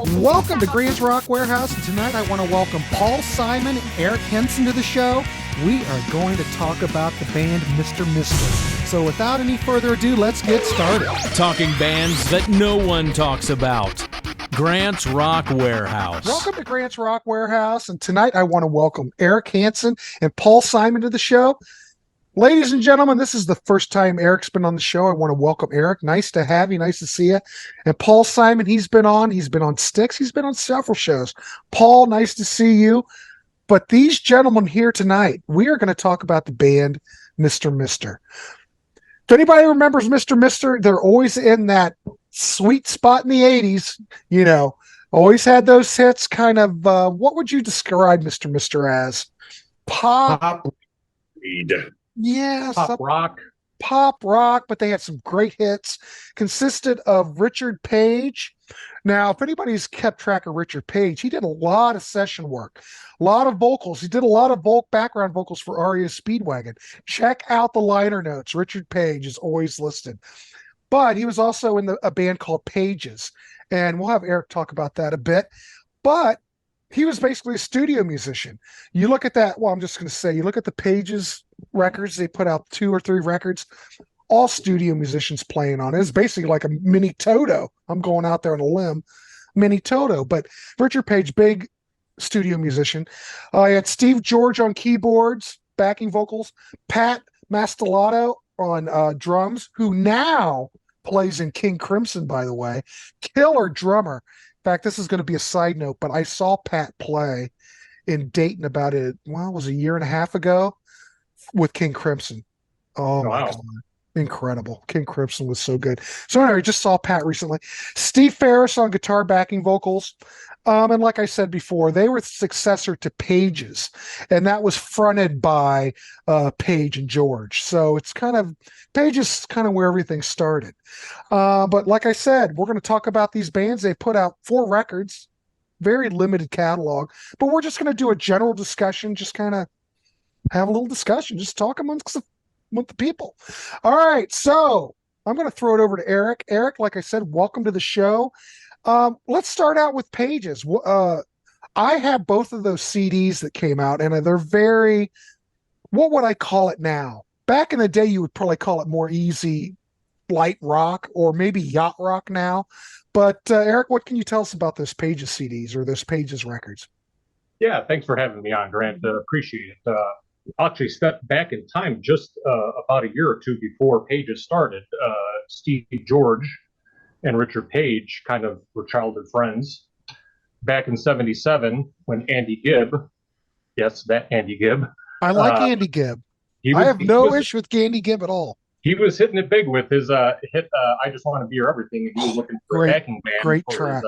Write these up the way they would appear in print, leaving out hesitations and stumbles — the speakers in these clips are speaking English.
Welcome to Grant's Rock Warehouse, and tonight I want to welcome Paul Simon and Eric Hansen to the show. We are going to talk about the band Mr. Mister. So without any further ado, let's get started. Talking bands that no one talks about. Grant's Rock Warehouse. Welcome to Grant's Rock Warehouse, and tonight I want to welcome Eric Hansen and Paul Simon to the show. Ladies and gentlemen, this is the first time Eric's been on the show. I want to welcome Eric. Nice to have you. Nice to see you. And Paul Simon, he's been on Styx. He's been on several shows. Paul, nice to see you. But these gentlemen here tonight, we are going to talk about the band Mr. Mister. If anybody remembers Mr. Mister, they're always in that sweet spot in the 80s, you know, always had those hits, kind of, what would you describe Mr. Mister as? Pop. Yeah, pop rock, but they had some great hits. Consisted of Richard Page. Now, if anybody's kept track of Richard Page, he did a lot of session work, a lot of vocals. He did a lot of background vocals for REO Speedwagon. Check out the liner notes. Richard Page is always listed. But he was also in a band called Pages, and we'll have Eric talk about that a bit. But he was basically a studio musician. You look at that, well, I'm just going to say, you look at the Pages records, they put out 2 or 3 records, all studio musicians playing on it. It's basically like a mini Toto. I'm going out there on a limb, mini Toto. But Richard Page, big studio musician. I had Steve George on keyboards, backing vocals, Pat Mastellato on drums, who now plays in King Crimson, by the way. Killer drummer. In fact, this is going to be a side note, but I saw Pat play in Dayton about it, well, it was a year and a half ago with King Crimson. Oh, wow. My God. Incredible. King Crimson was so good. So anyway, just saw Pat recently. Steve Ferris on guitar backing vocals. And like I said before, they were the successor to Pages, and that was fronted by Page and George. So it's kind of, Pages kind of where everything started. But like I said, we're going to talk about these bands. They put out 4 records, very limited catalog, but we're just going to do a general discussion, just kind of have a little discussion, just talk amongst the people. All right, so I'm going to throw it over to Eric. Eric, like I said, welcome to the show. Let's start out with Pages. I have both of those CDs that came out, and they're very, what would I call it now? Back in the day, you would probably call it more easy, light rock, or maybe yacht rock now. But Eric, what can you tell us about those Pages CDs or those Pages records? Yeah, thanks for having me on, Grant. Appreciate it. I'll actually step back in time just about a year or two before Pages started. Steve George and Richard Page kind of were childhood friends. Back in '77, when Andy Gibb, yes, that Andy Gibb. I like Andy Gibb. I have no issue with Andy Gibb at all. He was hitting it big with his hit, I Just Want to Be Your Everything, and he was looking for a backing band. Great track.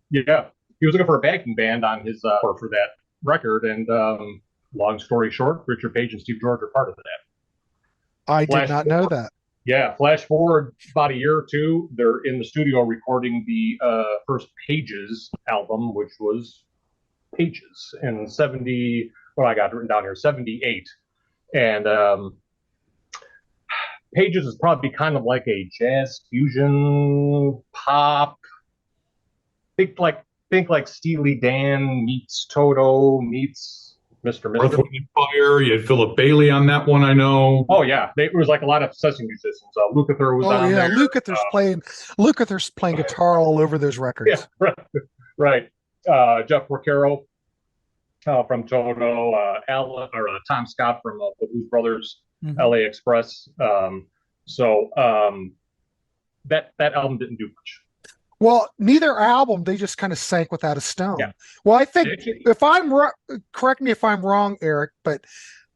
He was looking for a backing band on his for that record, and long story short, Richard Page and Steve George are part of that. I did not know that. Yeah, flash forward about a year or two, they're in the studio recording the first Pages album, which was Pages in 70, what I got written down here, 78. And Pages is probably kind of like a jazz fusion pop. Think like Steely Dan meets Toto meets Mr. Mister. Earth, Wind & Fire. You had Philip Bailey on that one, I know. Oh yeah, it was like a lot of session musicians. Lukather was on there. Lukather's playing guitar all over those records. Yeah, right. Jeff Porcaro from Toto, Tom Scott from the Blues Brothers, LA Express. So that album didn't do much. Well, neither album, they just kind of sank without a stone. Yeah. Well, I think, correct me if I'm wrong, Eric, but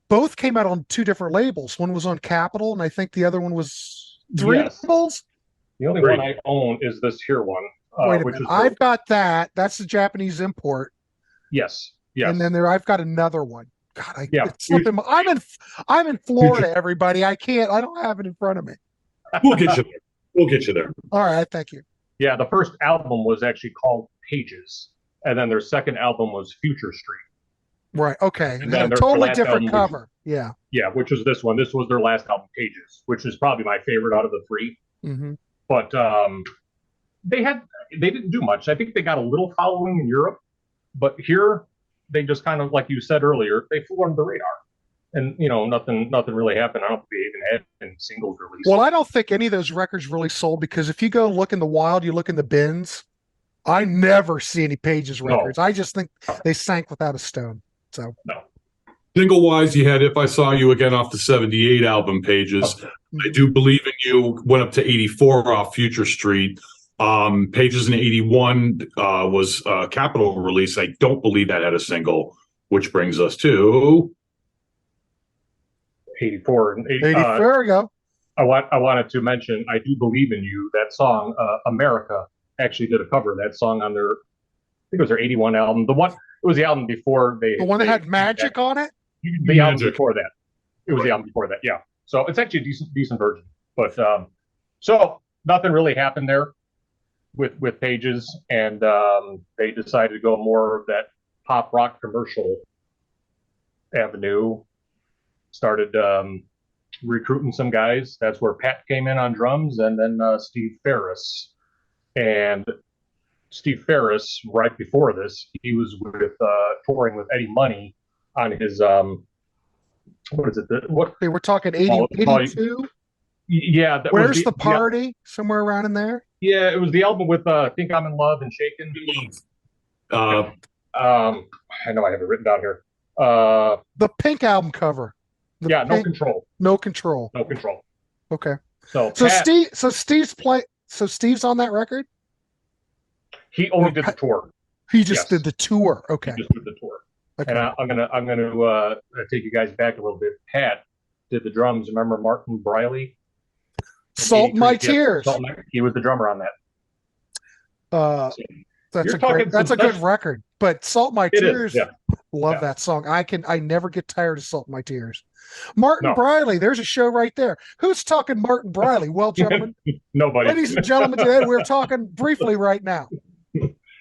both came out on 2 different labels. One was on Capitol, and I think the other one was 3 labels. The only one I own is this here one. Wait a minute. I've got that. That's the Japanese import. Yes. And then I've got another one. God, I'm in Florida, everybody. I don't have it in front of me. We'll get you there. All right, thank you. Yeah, the first album was actually called Pages, and then their second album was Future Street. Right, okay. And then a totally different cover. Yeah, which was this one. This was their last album, Pages, which is probably my favorite out of the 3. Mm-hmm. But they didn't do much. I think they got a little following in Europe, but here they just kind of, like you said earlier, they flew under the radar. And nothing really happened. I don't think they even had any singles released. Well, I don't think any of those records really sold, because if you go look in the wild, you look in the bins, I never see any Page's records. No. I just think they sank without a stone. So no. Single wise, you had "If I Saw You Again" off the '78 album, Pages. Okay. I Do Believe in You went up to '84 off Future Street. Pages in '81 was a Capitol release. I don't believe that had a single, which brings us to 84. 84, there we go. I wanted to mention "I Do Believe in You." That song, America actually did a cover of that song on their, I think it was their '81 album. It was the album before the one that had Magic on it. The album before that. It was the album before that. Yeah. So it's actually a decent version. But so nothing really happened there with Pages, and they decided to go more of that pop rock commercial avenue. Started recruiting some guys. That's where Pat came in on drums, and then Steve Ferris. And Steve Ferris, right before this, he was with touring with Eddie Money on his what is it? What they were talking 82? Yeah. Where's the Party? Yeah. Somewhere around in there? Yeah, it was the album with Think I'm in Love and Shaken. I know I have it written down here. The Pink album cover. No Control. No Control. No Control. Okay. So Steve's on that record? He only did the tour. He just did the tour. Okay. He just did the tour. Okay. And I'm gonna take you guys back a little bit. Pat did the drums. Remember Martin Briley? Salt My Tears. He was the drummer on that. That's a good record. But Salt My Tears, love that song. I never get tired of Salt My Tears. Martin Briley, there's a show right there. Who's talking Martin Briley? Well, gentlemen, nobody. Ladies and gentlemen, today we're talking briefly right now.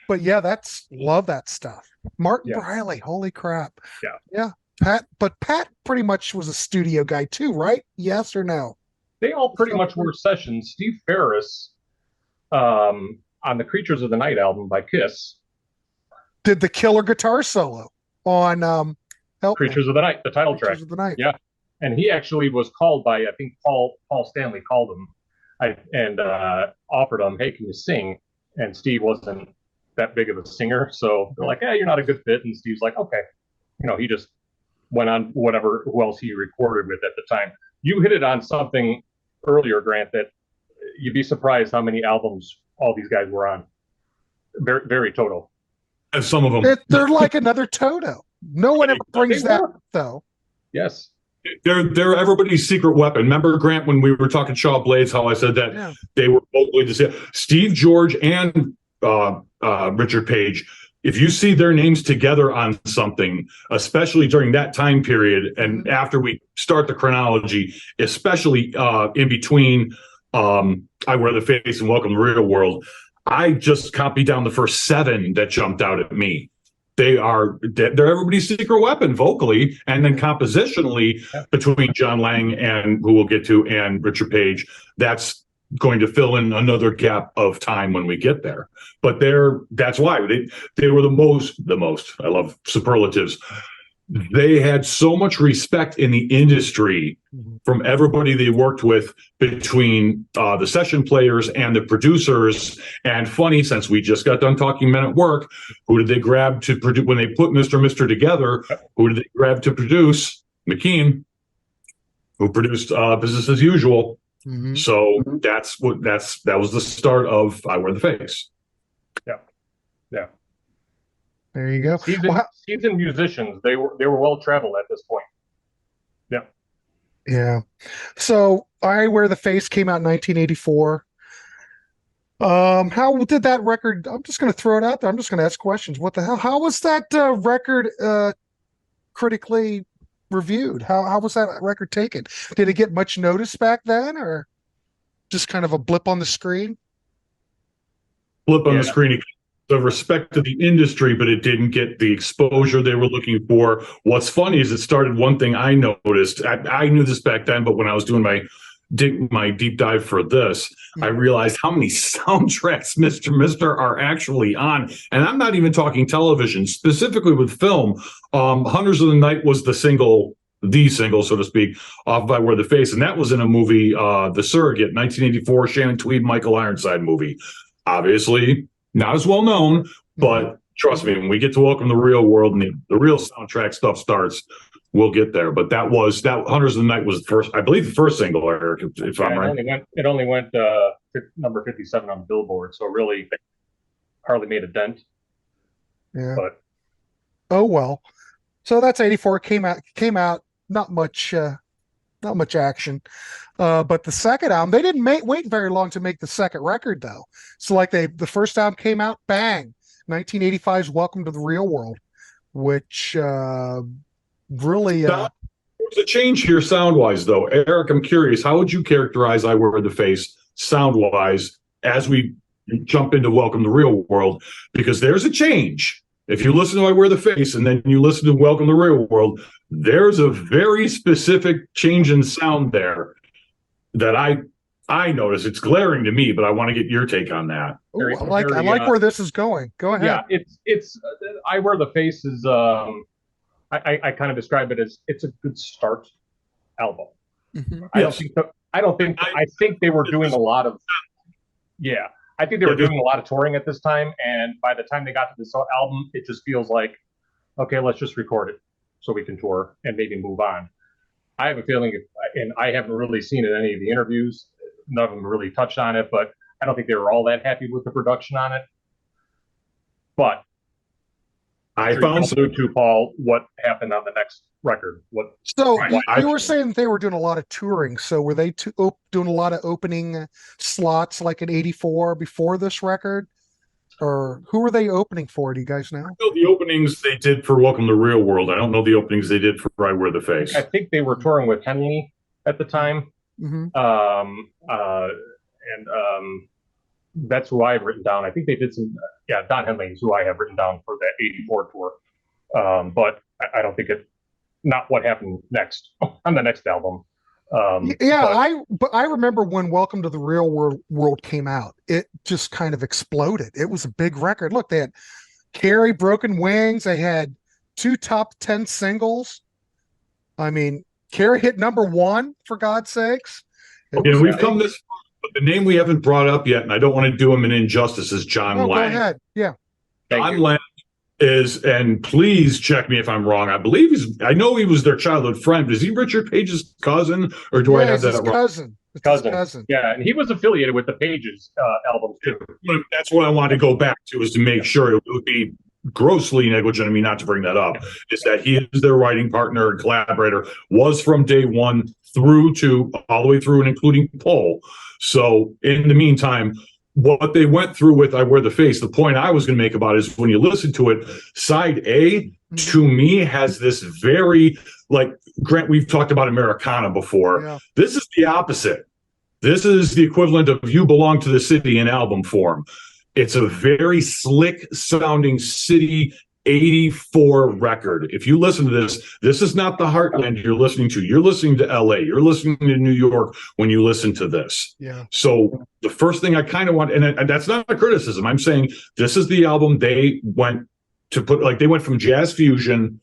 But yeah, love that stuff. Martin Briley, holy crap. Yeah. Pat pretty much was a studio guy too, right? Yes or no? They all pretty much were sessions. Steve Ferris, on the Creatures of the Night album by Kiss, did the killer guitar solo on Creatures of the Night, the title Creatures track. Of the Night. Yeah. And he actually was called by, I think Paul Stanley called him and offered him, hey, can you sing? And Steve wasn't that big of a singer, so they're like, you're not a good fit. And Steve's like, okay. He just went on who else he recorded with at the time. You hit it on something earlier, Grant, that you'd be surprised how many albums all these guys were on. Very, very Toto. And some of them. They're like another Toto. No one ever brings that up, though. Yes. They're everybody's secret weapon. Remember, Grant, when we were talking Shaw Blades, how I said that they were vocally the same. Steve George and Richard Page, if you see their names together on something, especially during that time period, and after we start the chronology, especially in between I Wear the Face and Welcome to the Real World, I just copied down the first 7 that jumped out at me. They're everybody's secret weapon vocally, and then compositionally between John Lang and who we'll get to and Richard Page. That's going to fill in another gap of time when we get there. But that's why they were the most. I love superlatives. They had so much respect in the industry from everybody they worked with, between the session players and the producers. And funny, since we just got done talking Men at Work, who did they grab to produce when they put Mr. together? Who did they grab to produce? McKean, who produced Business as Usual. Mm-hmm. So that was the start of I Wear the Face. Yeah. There you go. Seasoned musicians. They were well traveled at this point. Yeah. Yeah. So I Wear the Face came out in 1984. How did that record? I'm just going to throw it out there. I'm just going to ask questions. What the hell? How was that record critically reviewed? How was that record taken? Did it get much notice back then, or just kind of a blip on the screen? Blip on the screen. The respect to the industry, but it didn't get the exposure they were looking for. What's funny is it started one thing I noticed. I knew this back then, but when I was doing my my deep dive for this, I realized how many soundtracks Mr. Mister are actually on. And I'm not even talking television, specifically with film. Hunters of the Night was the single, so to speak, off by Where the Face. And that was in a movie, The Surrogate, 1984, Shannon Tweed, Michael Ironside movie. Obviously, not as well known, but trust me, when we get to Welcome to the Real World and the real soundtrack stuff starts, we'll get there. But that Hunters of the Night was the first, I believe, the first single, Eric, if I'm right. It only went number 57 on Billboard, so really hardly made a dent. Yeah. But oh well. So that's 84. Came out. Not much action. But the second album, they didn't wait very long to make the second record though. So like the first album came out, bang, 1985's Welcome to the Real World, which really there's a change here sound-wise though. Eric, I'm curious, how would you characterize I Wear the Face sound-wise as we jump into Welcome to the Real World? Because there's a change. If you listen to I Wear the Face and then you listen to Welcome to the Real World, there's a very specific change in sound there that I notice. It's glaring to me, but I want to get your take on that. Ooh, I like where this is going. Go ahead. Yeah, it's I Wear the Face is I kind of describe it as it's a good start album. Mm-hmm. I think they were doing a lot of I think they were doing a lot of touring at this time, and by the time they got to this album, it just feels like, okay, let's just record it so we can tour and maybe move on. I have a feeling, and I haven't really seen it in any of the interviews, none of them really touched on it, but I don't think they were all that happy with the production on it. But I found to Paul what happened on the next record. You were saying they were doing a lot of touring. So were they doing a lot of opening slots like in '84 before this record, or who were they opening for? Do you guys know? I know the openings they did for Welcome to the Real World. I don't know the openings they did for I Wear the Face. I think they were touring with Henley at the time. Mm-hmm. That's who I have written down. I think they did some. Don Henley is who I have written down for that '84 tour. But I don't think not what happened next on the next album. I remember when Welcome to the Real World came out, it just kind of exploded. It was a big record. Look, they had Carrie, Broken Wings. They had 2 top 10 singles. I mean, Carrie hit #1 for God's sakes. We've come this far, but the name we haven't brought up yet, and I don't want to do him an injustice, is John Lang. Go ahead. Yeah. John Lang is, and please check me if I'm wrong, I know he was their childhood friend. Is he Richard Page's cousin, or do I have that wrong? Cousin. Cousin. Yeah, and he was affiliated with the Pages albums too. That's what I wanted to go back to, is to make sure. It would be grossly negligent of me not to bring that up, is that he is their writing partner and collaborator, was from day one all the way through and including Paul. So in the meantime, what they went through with I Wear the Face, the point I was going to make about it is when you listen to it, side A, to me, has this very, like, Grant, we've talked about Americana before. Yeah. This is the opposite. This is the equivalent of You Belong to the City in album form. It's a very slick sounding City 84 record. If you listen to this is not the heartland you're listening to. You're listening to LA. You're listening to New York when you listen to this. Yeah. So the first thing I kind of want, and that's not a criticism, I'm saying this is the album they went to put, like, they went from jazz fusion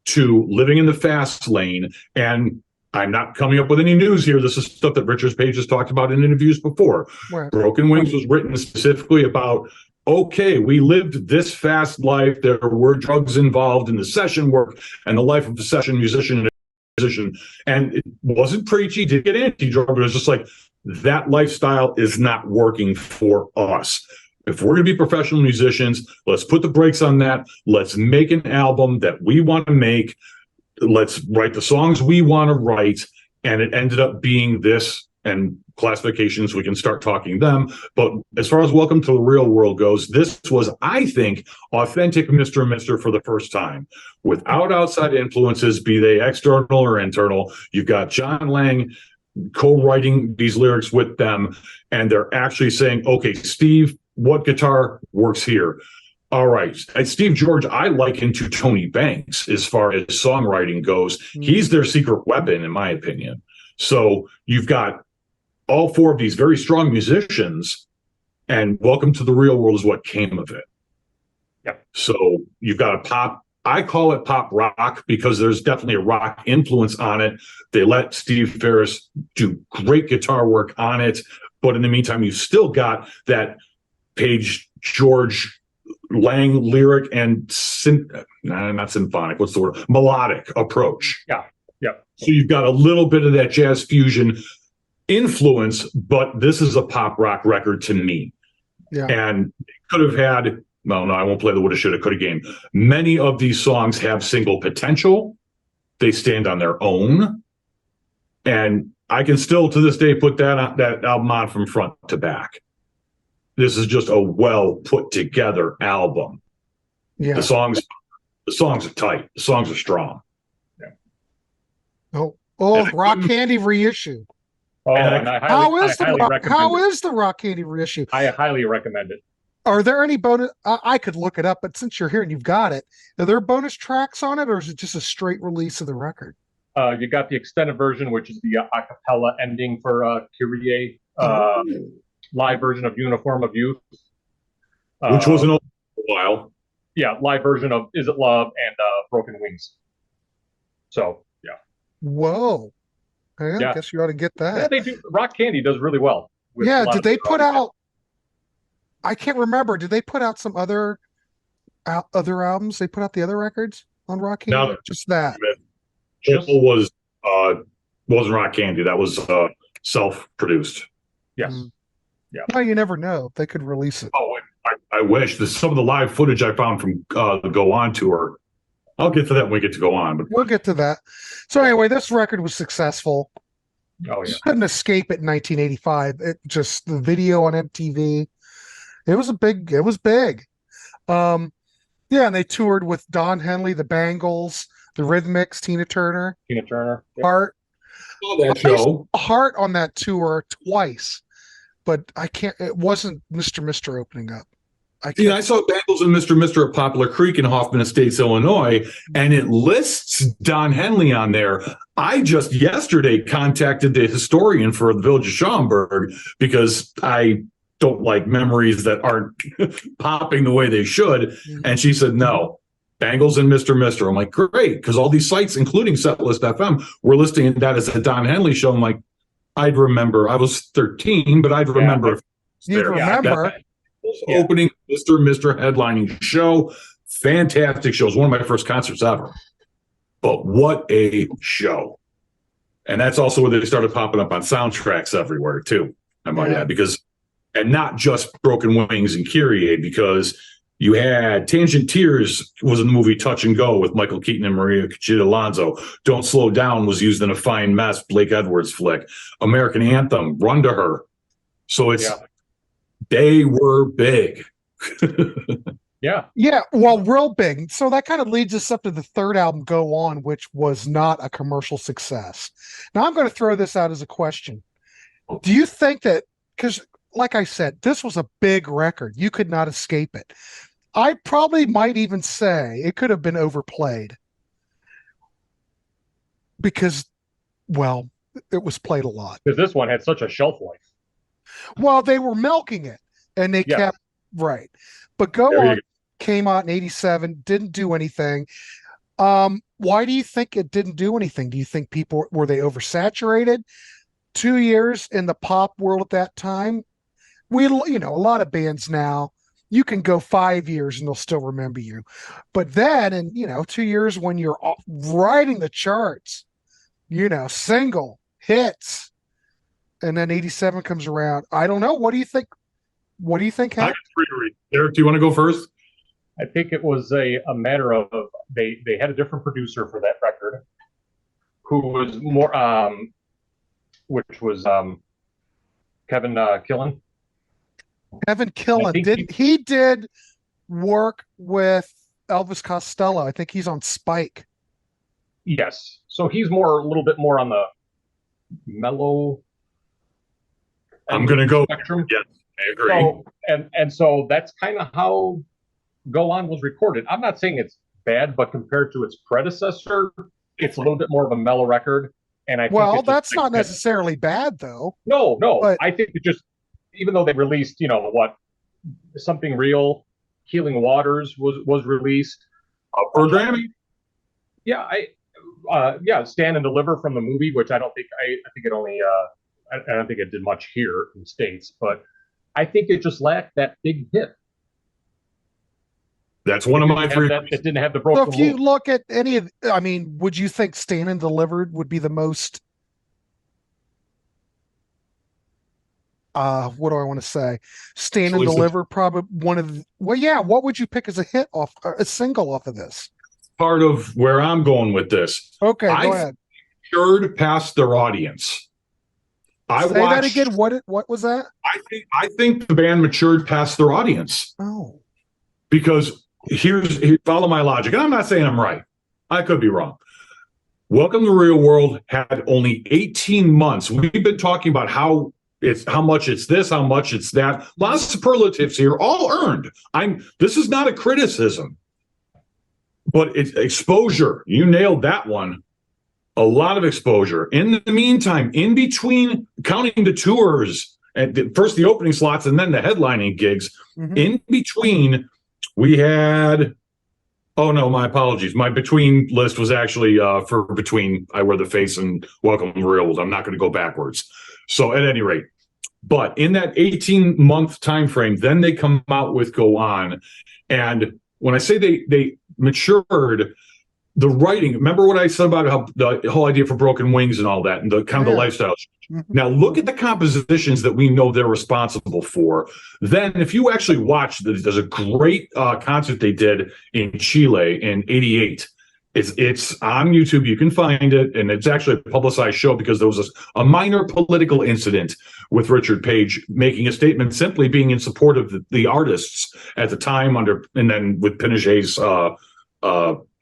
to living in the fast lane. And I'm not coming up with any news here. This is stuff that Richard Page has talked about in interviews before. Right. Broken Wings was written specifically about, okay, we lived this fast life. There were drugs involved in the session work and the life of a session musician. And it wasn't preachy, didn't get anti-drug, but it was just like, that lifestyle is not working for us. If we're going to be professional musicians, let's put the brakes on that. Let's make an album that we want to make. Let's write the songs we want to write. And it ended up being this, and classifications, we can start talking them. But as far as Welcome to the Real World goes, this was, I think, authentic Mr. and Mr. for the first time, without outside influences, be they external or internal. You've got John Lang co-writing these lyrics with them, and they're actually saying, okay, Steve, what guitar works here? All right. Steve George, I liken to Tony Banks as far as songwriting goes. He's their secret weapon, in my opinion. So you've got all four of these very strong musicians, and Welcome to the Real World is what came of it. Yep. So you've got a pop, I call it pop rock because there's definitely a rock influence on it. They let Steve Ferris do great guitar work on it, but in the meantime, you've still got that Page George Lang lyric and not symphonic, what's the word? Melodic approach. Yeah. So you've got a little bit of that jazz fusion influence, but this is a pop rock record to me. Yeah. And it could have had, no, I won't play the woulda, shoulda, coulda game. Many of these songs have single potential. They stand on their own. And I can still, to this day, put that album on from front to back. This is just a well put together album. Yeah. The songs are tight. The songs are strong. Oh, Rock Candy reissue. Oh, and how is the Rock Candy reissue? I highly recommend it. Are there any bonus? I could look it up, but since you're here and you've got it, are there bonus tracks on it, or is it just a straight release of the record? You got the extended version, which is the a cappella ending for Kyrie, live version of Uniform of Youth, which wasn't open for a while. Yeah, live version of Is It Love and Broken Wings. So yeah. Whoa. I guess you ought to get that. Yeah, they do. Rock Candy does really well. Yeah, did they put out? I can't remember. Did they put out some other albums? They put out the other records on Rock Candy? No, just that. Wasn't Rock Candy. That was self-produced. Yes. Yeah. Well, you never know. They could release it. Oh, I wish. Some of the live footage I found from the Go On tour. I'll get to that when we get to Go On. But we'll get to that. So anyway, this record was successful. Oh yeah. Couldn't escape it in 1985. It just the video on MTV. It was big. Yeah, and they toured with Don Henley, the Bangles, the Rhythmics, Tina Turner. Yep. Hart. Oh, that show. Hart on that tour twice, but I can't. It wasn't Mr. opening up. I saw Bangles and Mr. at Poplar Creek in Hoffman Estates, Illinois, and it lists Don Henley on there. I just yesterday contacted the historian for the Village of Schaumburg because I don't like memories that aren't popping the way they should. Mm-hmm. And she said, no, Bangles and Mr. I'm like, great, because all these sites, including Setlist FM, were listing that as a Don Henley show. I'm like, I'd remember. I was 13, but I'd remember. You'd remember. Opening Mr. headlining show. Fantastic show. It was one of my first concerts ever. But what a show. And that's also where they started popping up on soundtracks everywhere, too. I might add, because, and not just Broken Wings and Kyrie, because you had Tangent Tears was in the movie Touch and Go with Michael Keaton and Maria Conchita Alonso. Don't Slow Down was used in A Fine Mess, Blake Edwards flick. American Anthem, Run to Her. So it's, they were big. Yeah. Well, real big. So that kind of leads us up to the third album, Go On, which was not a commercial success. Now I'm going to throw this out as a question. Do you think that, because like I said, this was a big record. You could not escape it. I probably might even say it could have been overplayed because, well, it was played a lot. Because this one had such a shelf life. Well, they were milking it, and they kept right. But Go On came out in 87, didn't do anything. Why do you think it didn't do anything? Do you think were they oversaturated? 2 years in the pop world at that time, a lot of bands now, you can go 5 years and they'll still remember you. But then, in 2 years when you're riding the charts, single hits. And then 87 comes around. I don't know. What do you think? What do you think happened? Derek, do you want to go first? I think it was a matter of they had a different producer for that record, who was more, which was Kevin Killen. Kevin Killen he did work with Elvis Costello. I think he's on Spike. Yes, so he's a little bit more on the mellow. I'm going to go spectrum. Yes, I agree. So, and so that's kind of how Go On was recorded. I'm not saying it's bad, but compared to its predecessor, it's a little bit more of a mellow record. And I think Well, it just, that's like, not necessarily bad though. no, But I think it just, even though they released, something real, Healing Waters was released. For Grammy. Yeah, Stand and Deliver from the movie, which I don't think I think it only I don't think it did much here in the States, but I think it just lacked that big hit. That's one of my three. It didn't have the so broken. if you look at any of, I mean, would you think Stand and Delivered would be the most what do I want to say? Stand and Deliver, probably one of the, well, yeah, what would you pick as a hit off a single off of this? Part of where I'm going with this. Okay, go ahead. Matured past their audience. Say that again. What was that? I think the band matured past their audience. Oh. Because follow my logic, and I'm not saying I'm right. I could be wrong. Welcome to the Real World had only 18 months. We've been talking about how much it's this, how much it's that. A lot of superlatives here, all earned. This is not a criticism, but it's exposure. You nailed that one. A lot of exposure. In the meantime, in between, counting the tours, and first the opening slots and then the headlining gigs, in between, we had, oh no, my apologies. My between list was actually for between I Wear the Face and Welcome to the Real World. I'm not going to go backwards. So at any rate, but in that 18-month time frame, then they come out with Go On. And when I say they matured, the writing, remember what I said about how the whole idea for Broken Wings and all that, and the kind of the lifestyle. Now look at the compositions that we know they're responsible for. Then if you actually watch, there's a great concert they did in Chile in '88. It's on YouTube. You can find it, and it's actually a publicized show because there was a minor political incident with Richard Page making a statement, simply being in support of the artists at the time and then with Pinochet's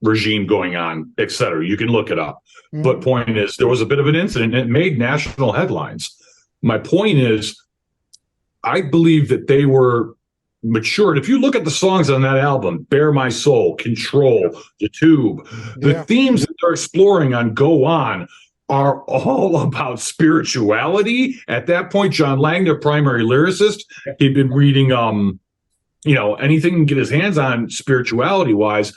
regime going on, etc. You can look it up. But point is, there was a bit of an incident and it made national headlines. My point is, I believe that they were matured. If you look at the songs on that album, Bare My Soul, Control, The Tube, the themes that they're exploring on Go On are all about spirituality. At that point, John Lang, their primary lyricist, he'd been reading anything he can get his hands on spirituality wise.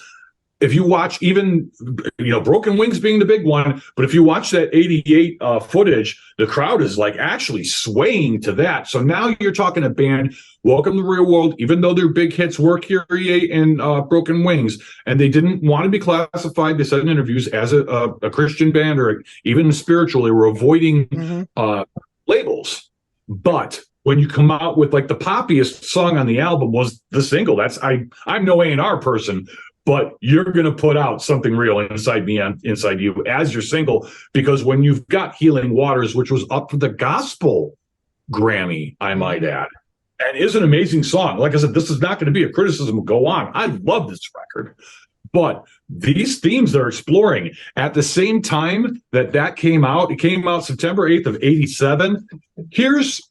If you watch even, Broken Wings being the big one, but if you watch that 88 footage, the crowd is like actually swaying to that. So now you're talking a band, Welcome to the Real World, even though their big hits were Kyrie and Broken Wings, and they didn't want to be classified, they said in interviews, as a Christian band or even spiritual. They were avoiding labels. But when you come out with like the poppiest song on the album was the single, I'm no A&R person, but you're going to put out something real inside you as your single, because when you've got Healing Waters, which was up for the gospel Grammy, I might add, and is an amazing song. Like I said, this is not going to be a criticism of Go On. I love this record. But these themes they're exploring at the same time that came out, it came out September 8th of 87. Here's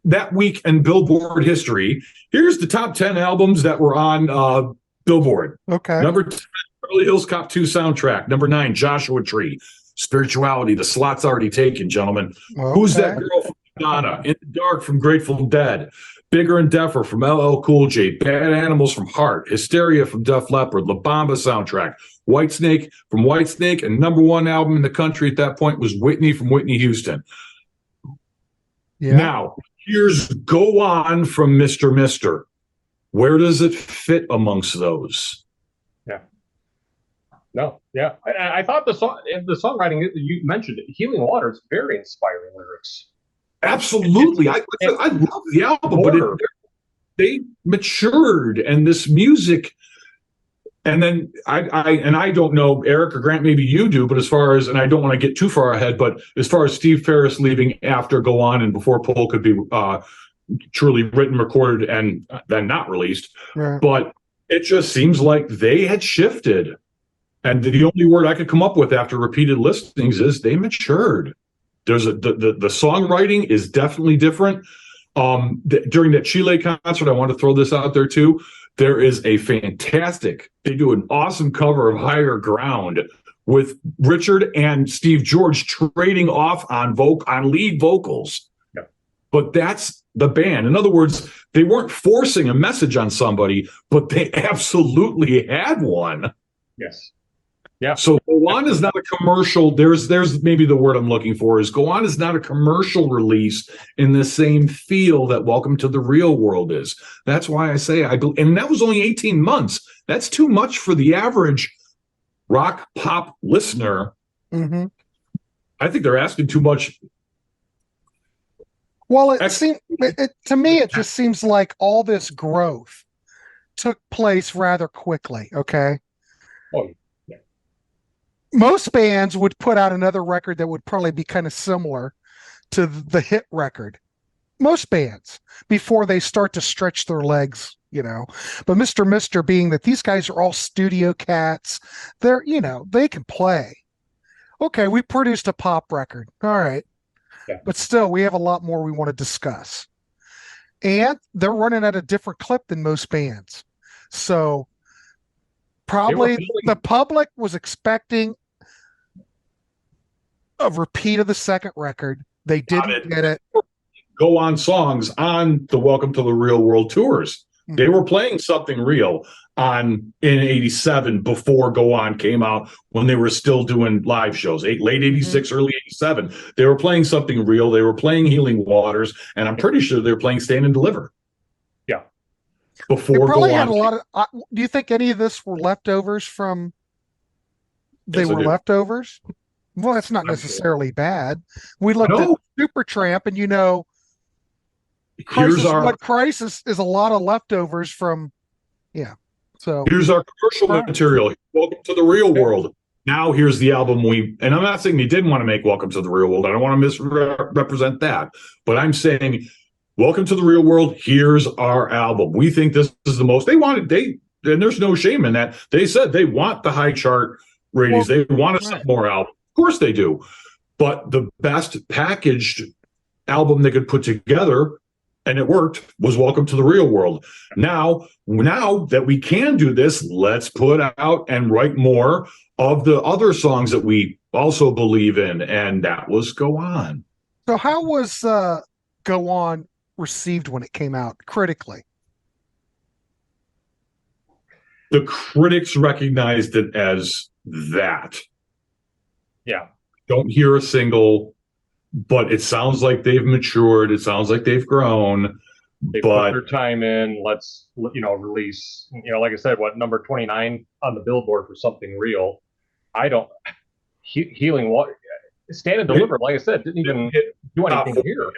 that week in Billboard history. Here's the top 10 albums that were on Billboard. Okay. Number 10, Beverly Hills Cop 2 soundtrack. Number 9, Joshua Tree. Spirituality. The slot's already taken, gentlemen. Okay. Who's That Girl from Madonna? In the Dark from Grateful Dead. Bigger and Deffer from LL Cool J. Bad Animals from Heart. Hysteria from Def Leppard. La Bamba soundtrack. Whitesnake from Whitesnake. And number 1 album in the country at that point was Whitney from Whitney Houston. Yeah. Now, here's Go On from Mr. Mister. Where does it fit amongst those? Yeah. No. Yeah. I thought the songwriting you mentioned, Healing Waters, very inspiring lyrics. Absolutely. I love the album, but they matured, and this music. And then I don't know, Eric or Grant, maybe you do, but as far as, and I don't want to get too far ahead, but as far as Steve Ferris leaving after Go On and before Pull could be truly written, recorded, and then not released. Right. But it just seems like they had shifted. And the only word I could come up with after repeated listings is they matured. There's the songwriting is definitely different. During that Chile concert, I want to throw this out there too. There is a fantastic, they do an awesome cover of Higher Ground with Richard and Steve George trading off on lead vocals. Yeah. But that's the band. In other words, they weren't forcing a message on somebody, but they absolutely had one. Yes. Yeah. So Go On is not a commercial. There's maybe the word I'm looking for is Go On is not a commercial release in the same feel that Welcome to the Real World is. That's why I say and that was only 18 months. That's too much for the average rock pop listener. Mm-hmm. I think they're asking too much. Well, to me, it just seems like all this growth took place rather quickly. Okay. Oh, yeah. Most bands would put out another record that would probably be kind of similar to the hit record. Most bands before they start to stretch their legs, but Mr. being that these guys are all studio cats, they're, they can play. Okay. We produced a pop record. All right. Yeah. But still, we have a lot more we want to discuss. And they're running at a different clip than most bands. So probably the public was expecting a repeat of the second record. They didn't get it. Go On songs on the Welcome to the Real World tours. Mm-hmm. They were playing something real in 87 before Go On came out, when they were still doing live shows, late 86, early 87. They were playing something real. They were playing Healing Waters, and I'm pretty sure they were playing Stand and Deliver. Yeah. Before probably had a lot of. Do you think any of this were leftovers from? They were leftovers. Well, that's not necessarily bad. We looked at Supertramp, and Crisis is a lot of leftovers from. Yeah. So here's our commercial material. Welcome to the Real World. Now here's the album and I'm not saying they didn't want to make Welcome to the Real World. I don't want to misrepresent that. But I'm saying, Welcome to the Real World, here's our album. We think this is the most. And there's no shame in that. They said they want the high chart ratings. They want to sell more albums. Of course they do. But the best packaged album they could put together, and it worked, was Welcome to the Real World. Now that we can do this, let's put out and write more of the other songs that we also believe in, and that was Go On. So how was Go On received when it came out critically? The critics recognized it as that. Yeah. Don't hear a single, but it sounds like they've matured. It sounds like they've grown. They put their time in. Let's, release, like I said, number 29 on the Billboard for Something Real. Healing Water, Stand and Deliver, like I said, didn't even do anything here.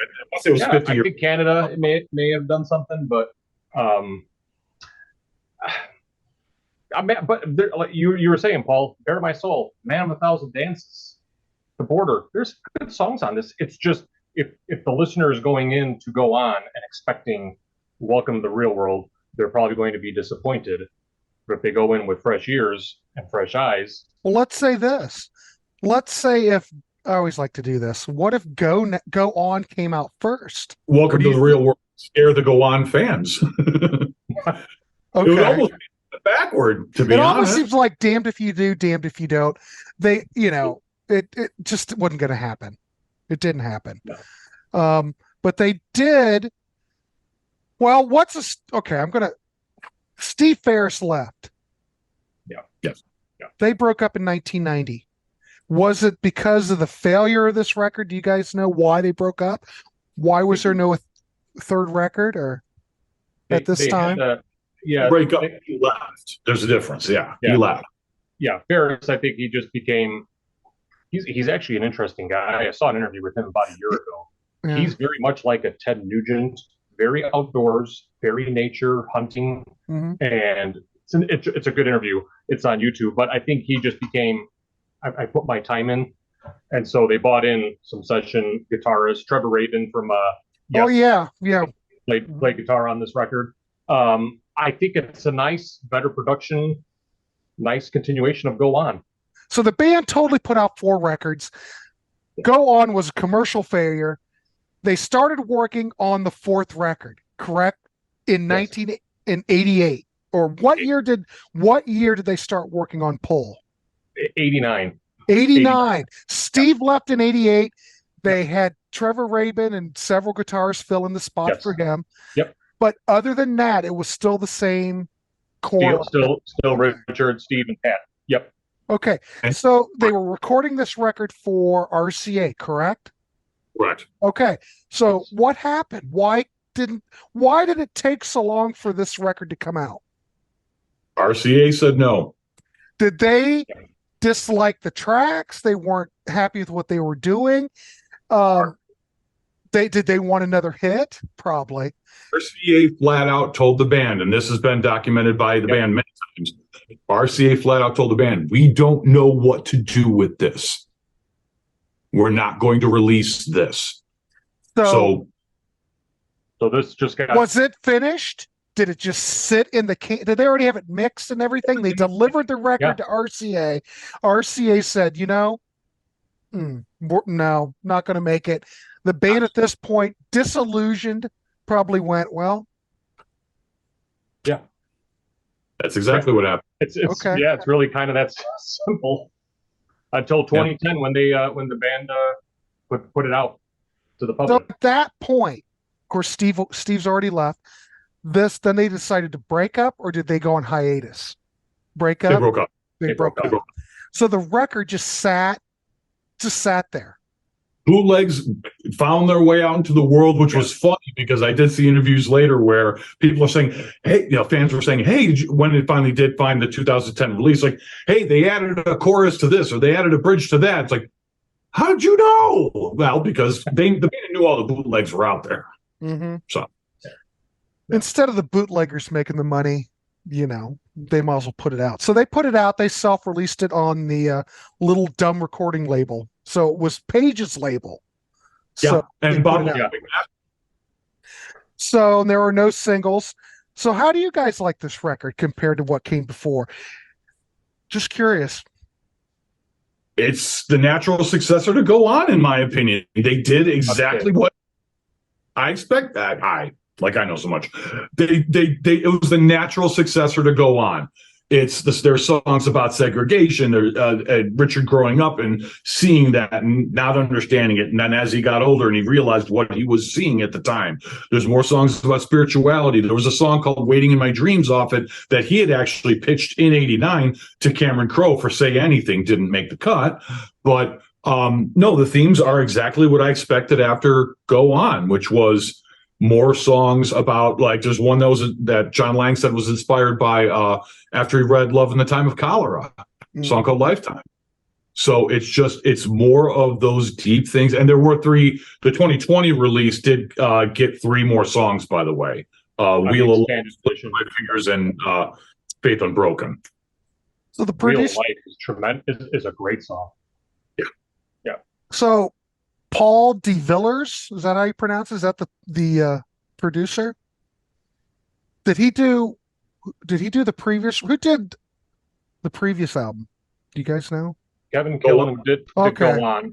It was 50 I think Canada may have done something, but like you were saying, Paul, Bare to My Soul, Man of a Thousand Dances, The Border. There's good songs on this. It's just if the listener is going in to Go On and expecting Welcome to the Real World, they're probably going to be disappointed. But if they go in with fresh ears and fresh eyes. Well, let's say this. Let's say if I always like to do this. What if Go On came out first? Welcome to the Real World. Scare the Go On fans. Okay. It would almost be backward, to be honest. It almost seems like damned if you do, damned if you don't. They, it just wasn't going to happen. It didn't happen. No. But they did. Well, Steve Ferris left. Yeah. Yes. Yeah. They broke up in 1990. Was it because of the failure of this record? Do you guys know why they broke up? Why was there no third record at this time? Break up. He left. There's a difference. Yeah. He left. Yeah. Ferris, I think he just became. He's actually an interesting guy. I saw an interview with him about a year ago. Yeah. He's very much like a Ted Nugent, very outdoors, very nature, hunting, and it's a good interview. It's on YouTube, but I think he just became. I put my time in, and so they bought in some session guitarist Trevor Rabin from played guitar on this record. I think it's a better production, nice continuation of Go On. So the band totally put out 4 records. Go On was a commercial failure. They started working on the 4th record, correct? In 1988. Or what year did they start working on Pull? 89. 89. Steve left in 88. They had Trevor Rabin and several guitarists fill in the spot for him. Yep. But other than that, it was still the same core. Still Richard, Steve, and Pat. Yep. Okay. So they were recording this record for RCA, correct? Correct. Okay. So what happened? Why did it take so long for this record to come out? RCA said no. Did they dislike the tracks? They weren't happy with what they were doing. Did they want another hit? Probably. RCA flat out told the band, and this has been documented by the band many times. RCA flat out told the band, "We don't know what to do with this. We're not going to release this." So this just got. Was it finished? Did it just sit in the can? Did they already have it mixed and everything? They delivered the record to RCA. RCA said, no, not going to make it. The band at this point, disillusioned, probably went, well. Yeah. That's exactly what happened. It's okay. Yeah, it's really kind of that simple. Until 2010 when the band put it out to the public. So at that point, of course, Steve's already left. Then they decided to break up, or did they go on hiatus? Break up? They broke up. They broke up. So the record just sat there. Bootlegs found their way out into the world, which was funny because I did see interviews later where people are saying, hey, fans were saying, hey, when it finally did find the 2010 release, like, hey, they added a chorus to this or they added a bridge to that. It's like, how did you know? Well, because the band knew all the bootlegs were out there. Mm-hmm. So instead of the bootleggers making the money, they might as well put it out. So they put it out. They self-released it on the Little Dumb Recording label. So it was Page's label. So and Bob. So there were no singles. So how do you guys like this record compared to what came before? Just curious. It's the natural successor to Go On, in my opinion. They did exactly what I expect. I know so much. It was the natural successor to Go On. There's songs about segregation. Richard growing up and seeing that and not understanding it. And then as he got older and he realized what he was seeing at the time, there's more songs about spirituality. There was a song called Waiting in My Dreams off it that he had actually pitched in 89 to Cameron Crowe for Say Anything. Didn't make the cut. But no, the themes are exactly what I expected after Go On, which was more songs about, like, there's one that John Lang said was inspired by after he read Love in the Time of Cholera, song called Lifetime. So it's more of those deep things. And there were the 2020 release did get 3 more songs, by the way. Wheel of Life, My Fingers, and Faith Unbroken. So the Wheel of Life is tremendous, is a great song. Yeah. So Paul de Villers, is that how you pronounce it? Is that the producer? Did he do the previous? Who did the previous album? Do you guys know? Kevin Killen did Go On.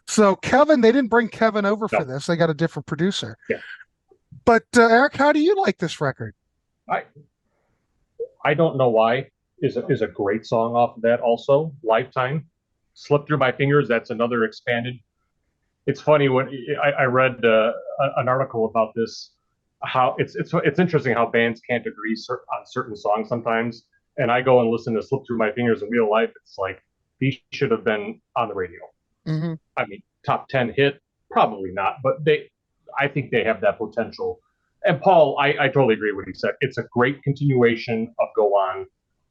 So Kevin, they didn't bring Kevin over for this. They got a different producer. Yeah. But Eric, how do you like this record? I don't know why. Is a great song off of that also. Lifetime. Slipped Through My Fingers. That's another expanded. It's funny when I read an article about this, how it's interesting how bands can't agree on certain songs sometimes. And I go and listen to Slip Through My Fingers and Wheel of Life. It's like, these should have been on the radio. Mm-hmm. I mean, top 10 hit, probably not, but I think they have that potential. And Paul, I totally agree with what he said. It's a great continuation of Go On,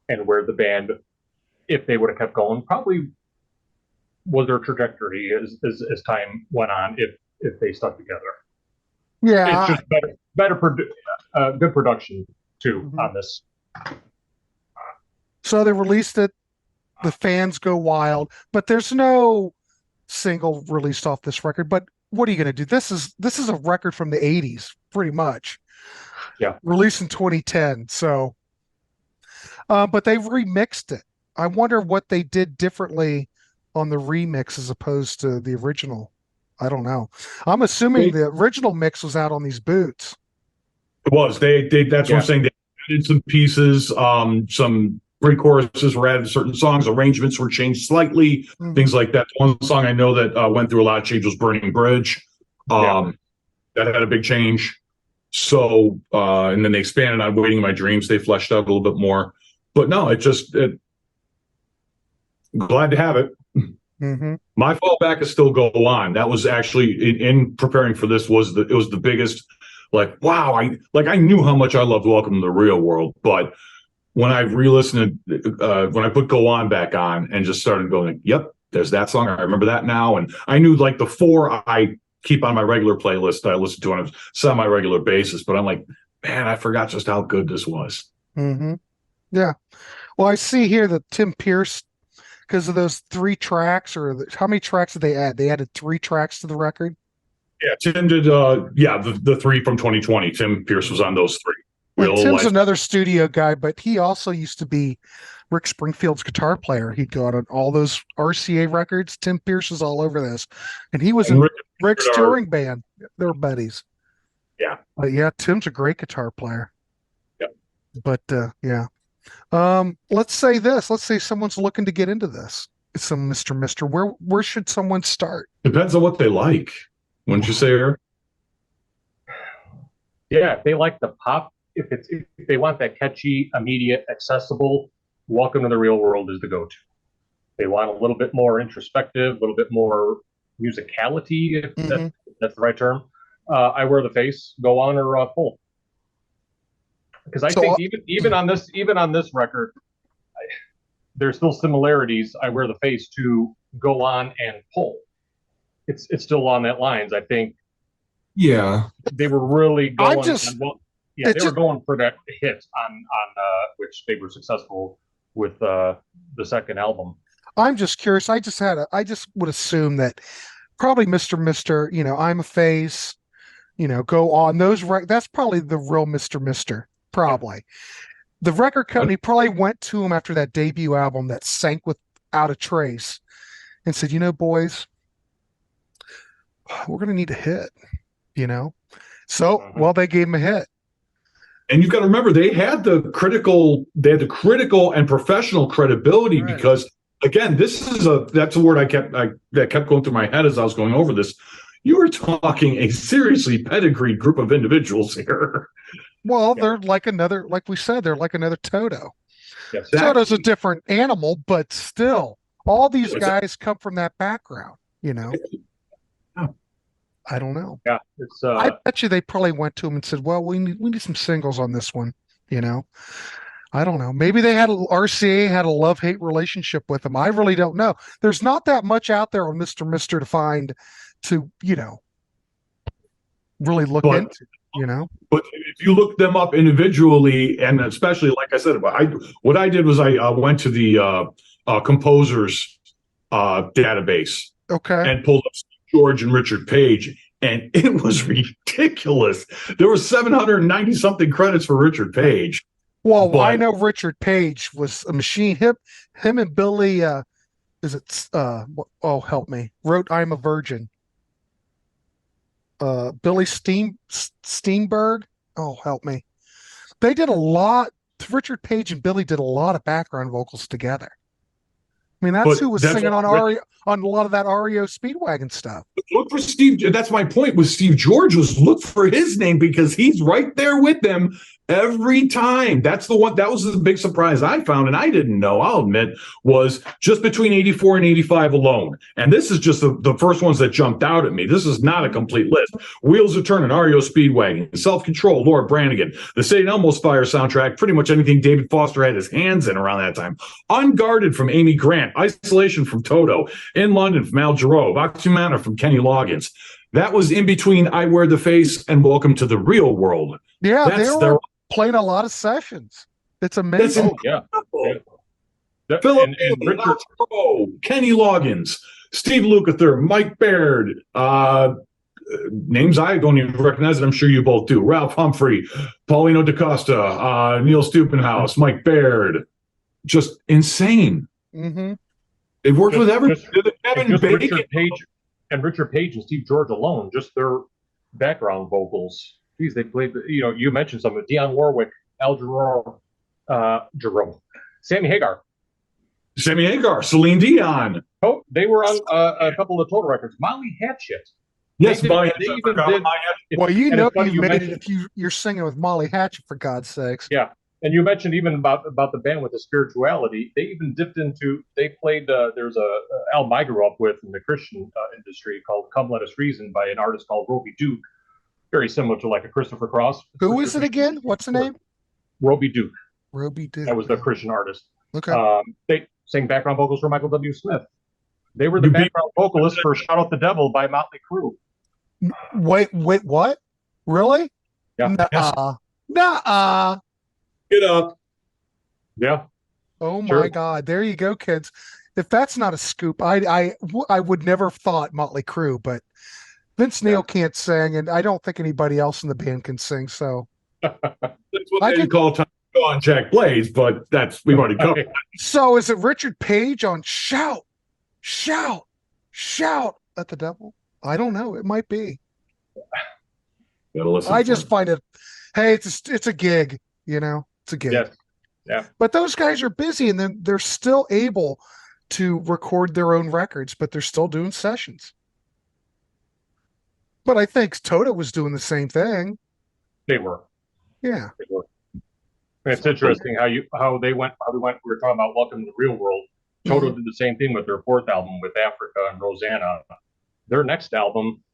and where the band, if they would have kept going, probably was their trajectory as time went on if they stuck together. Yeah, it's just good production too on this. So they released it. The fans go wild, but there's no single released off this record. But what are you going to do? This is a record from the 80s, pretty much. Yeah, released in 2010. So, but they've remixed it. I wonder what they did differently on the remix as opposed to the original. I don't know. I'm assuming the original mix was out on these boots. It was. That's what I'm saying. They added some pieces, some pre-choruses were added to certain songs, arrangements were changed slightly, things like that. One song I know that went through a lot of change was Burning Bridge. That had a big change. So, and then they expanded on Waiting in My Dreams. They fleshed out a little bit more. But no, glad to have it. My fallback is still Go On. That was actually, in preparing for this, it was the biggest, like, wow, I knew how much I loved Welcome to the Real World, but when I re-listened, when I put Go On back on and just started going, yep, there's that song. I remember that now. And I knew like the four I keep on my regular playlist I listen to on a semi-regular basis, but I'm like, man, I forgot just how good this was. Yeah. Well, I see here that Tim Pierce, because of those 3 tracks, how many tracks did they add? They added 3 tracks to the record? Yeah, Tim did, the 3 from 2020. Tim Pierce was on those 3. And Tim's another studio guy, but he also used to be Rick Springfield's guitar player. He'd go out on all those RCA records. Tim Pierce is all over this. And he was in Rick's touring band. They were buddies. Yeah. But yeah, Tim's a great guitar player. Yeah. But yeah. Let's say this. Let's say someone's looking to get into this. Some Mr. Mister. Where should someone start? Depends on what they like. Wouldn't you say, Eric? Yeah, if they like the pop, if they want that catchy, immediate, accessible, Welcome to the Real World is the go-to. They want a little bit more introspective, a little bit more musicality, if that's the right term. I Wear the Face, Go On, or Pull. Because I think even on this record, there's still similarities. I Wear the Face to Go On and Pull. It's still on that lines. I think. Yeah, they were really going. They were going for that hit on which they were successful with the second album. I'm just curious. I just would assume that probably Mr. Mister, I'm a Face, Go On. That's probably the real Mr. Mister. Probably. The record company probably went to him after that debut album that sank without a trace and said, boys, we're going to need a hit, So, well, they gave him a hit. And you've got to remember, they had the critical and professional credibility, because, again, that's a word that kept going through my head as I was going over this. You were talking a seriously pedigreed group of individuals here. Well, they're like we said, they're like another Toto. Yes. Toto's a different animal, but still, all these guys come from that background, I don't know. Yeah, I bet you they probably went to him and said, well, we need some singles on this one, I don't know. Maybe RCA had a love-hate relationship with him. I really don't know. There's not that much out there on Mr. Mister to find to, really look into. But if you look them up individually, and especially, like I said, what I did was I went to the composers database, and pulled up Steve George and Richard Page, and it was ridiculous. There were 790 something credits for Richard Page. Well, I know Richard Page was a machine. Him and Billy, help me, wrote "I'm a Virgin." Billy Steenberg. Oh, help me. They did a lot. Richard Page and Billy did a lot of background vocals together. I mean, that's who was singing on a lot of that REO Speedwagon stuff. Look for Steve. That's my point with Steve George, was look for his name, because he's right there with them every time. That's the one. That was the big surprise I found, and I didn't know, I'll admit, was just between 84 and 85 alone. And this is just the first ones that jumped out at me. This is not a complete list. Wheels Are Turning, REO Speedwagon, Self-Control, Laura Branigan, the St. Elmo's Fire soundtrack, pretty much anything David Foster had his hands in around that time. Unguarded from Amy Grant, Isolation from Toto, In London from Al Jarreau, Oxymana from Kenny Loggins. That was in between I Wear the Face and Welcome to the Real World. Yeah, they were playing a lot of sessions. It's amazing. Philip, Richard Crow, Kenny Loggins, Steve Lukather, Mike Baird, names I don't even recognize, and I'm sure you both do. Ralph Humphrey, Paulino DaCosta, Neil Stuppenhaus, Mike Baird. Just insane. They've worked with everybody. Richard Page and Steve George alone, just their background vocals. Geez, they played, you mentioned some of Dionne Warwick, Al Jarreau, Sammy Hagar. Sammy Hagar, Celine Dion. Oh, they were on a couple of Total Records. Molly Hatchet. Yes, They even did. Well, you know you've made it mentioned, if you're singing with Molly Hatchet, for God's sakes. Yeah, and you mentioned even about the band with the spirituality. They even dipped into. They played. There's a album I grew up with in the Christian industry called "Come Let Us Reason" by an artist called Roby Duke. Very similar to like a Christopher Cross. Who is it again? What's the name? Roby Duke. Roby Duke. That was the Christian artist. Okay. They sang background vocals for Michael W. Smith. They were the background vocalists for "Shout Out the Devil" by Motley Crue. Wait, what? Really? Yeah. Nuh-uh. Get up. Yeah. Oh my God! There you go, kids. If that's not a scoop, I would never have thought Motley Crue, but Vince Neil can't sing, and I don't think anybody else in the band can sing. So that's what they call Tom on Jack Blades, but we've already covered. So is it Richard Page on "Shout, Shout, Shout at the Devil"? I don't know. It might be. I just find it. Hey, it's a gig. It's a gig. Yes. Yeah. But those guys are busy, and then they're still able to record their own records, but they're still doing sessions. But I think Toto was doing the same thing. They were. Yeah. They were. And it's interesting how they went. We were talking about Welcome to the Real World. Toto did the same thing with their fourth album with Africa and Rosanna. Their next album,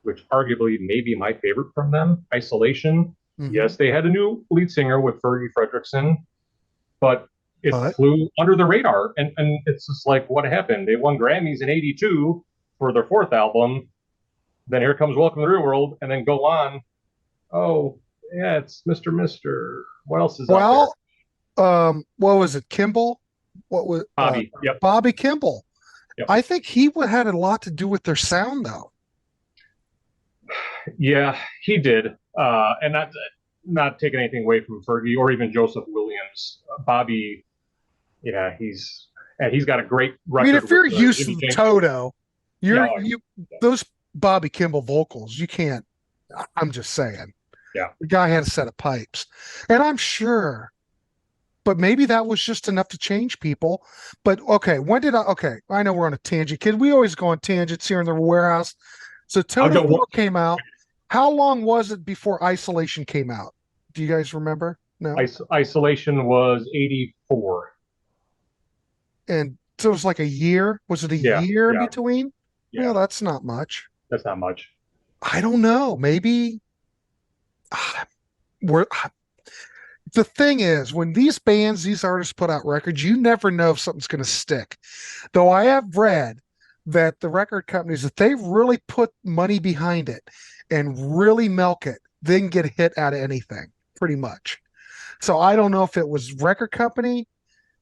which arguably may be my favorite from them, Isolation. Yes, they had a new lead singer with Fergie Fredrickson, but it flew under the radar. And it's just like, what happened? They won Grammys in '82 for their fourth album. Then here comes Welcome to the Real World, and then go on. Oh, yeah, it's Mr. Mister. What else is out there? What was it? Kimball? What was Bobby? Yep. Bobby Kimball. Yep. I think he had a lot to do with their sound, though. Yeah, he did. And not taking anything away from Fergie or even Joseph Williams. Bobby, yeah, he's got a great record. I mean, if you're used to Toto, those Bobby Kimball vocals, you can't. I'm just saying. Yeah, the guy had a set of pipes, and I'm sure. But maybe that was just enough to change people. But okay, I know we're on a tangent, kid. We always go on tangents here in the Warehouse. So Toto 4 came out. How long was it before Isolation came out? Do you guys remember? No. Isolation was '84. And so it was like a year. Was it a year in between? Yeah, that's not much. That's not much. I don't know. Maybe the thing is, when these artists put out records, you never know if something's going to stick. Though I have read that the record companies, if they really put money behind it and really milk it, they can get a hit out of anything, pretty much. So I don't know if it was record company